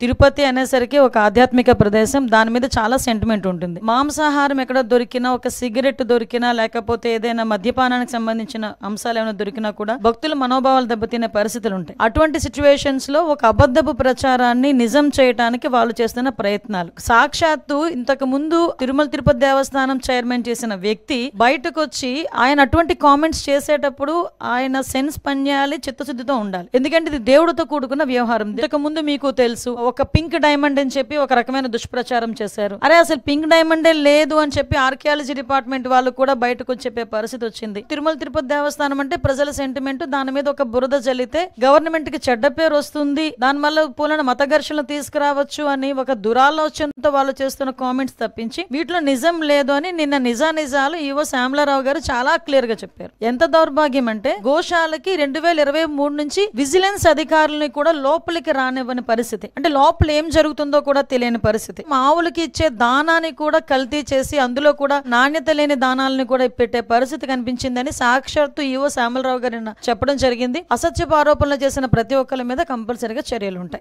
తిరుపతి అనేసరికి ఒక ఆధ్యాత్మిక ప్రదేశం, దాని మీద చాలా సెంటిమెంట్ ఉంటుంది. మాంసాహారం ఎక్కడ దొరికినా, ఒక సిగరెట్ దొరికినా, లేకపోతే ఏదైనా మద్యపానానికి సంబంధించిన అంశాలు ఏమైనా దొరికినా కూడా భక్తుల మనోభావాలు దెబ్బతినే పరిస్థితులు ఉంటాయి. అటువంటి సిచ్యువేషన్స్ లో ఒక అబద్ధపు ప్రచారాన్ని నిజం చేయడానికి వాళ్ళు చేస్తున్న ప్రయత్నాలు. సాక్షాత్తు ఇంతకు ముందు తిరుమల తిరుపతి దేవస్థానం చైర్మన్ చేసిన వ్యక్తి బయటకు వచ్చి ఆయన అటువంటి కామెంట్స్ చేసేటప్పుడు ఆయన సెన్స్ పనిచేయాలి, చిత్తశుద్ధితో ఉండాలి. ఎందుకంటే ఇది దేవుడితో కూడుకున్న వ్యవహారం. ఇంతకు ముందు మీకు తెలుసు, ఒక పింక్ డైమండ్ అని చెప్పి ఒక రకమైన దుష్ప్రచారం చేశారు. అరే అసలు పింక్ డైమండే లేదు అని చెప్పి ఆర్కియాలజీ డిపార్ట్మెంట్ వాళ్ళు కూడా బయటకు వచ్చి చెప్పే పరిస్థితి వచ్చింది. తిరుమల తిరుపతి దేవస్థానం అంటే ప్రజల సెంటిమెంట్, దాని మీద ఒక బురద జల్లితే గవర్నమెంట్ కి చెడ్డ పేరు వస్తుంది, దానివల్ల పూలన మత ఘర్షణలు తీసుకురావచ్చు అని ఒక దురాలోచనతో వాళ్ళు చేస్తున్న కామెంట్స్ తప్పించి వీటిలో నిజం లేదు అని నిన్న నిజాలు ఈవో శ్యామలారావు గారు చాలా క్లియర్ గా చెప్పారు. ఎంత దౌర్భాగ్యం అంటే గోశాలకి 2023 నుంచి విజిలెన్స్ అధికారులని కూడా లోపలికి రానివ్వని పరిస్థితి. అంటే లోపల ఏం జరుగుతుందో కూడా తెలియని పరిస్థితి. ఆవులకి ఇచ్చే దానాన్ని కూడా కల్తీ చేసి అందులో కూడా నాణ్యత లేని దానాలను కూడా పెట్టే పరిస్థితి కనిపించిందని సాక్షాత్తు ఈవో శ్యామలరావు గారు చెప్పడం జరిగింది. అసత్యపు ఆరోపణలు చేసిన ప్రతి ఒక్కరి మీద కంపల్సరీగా చర్యలు ఉంటాయి.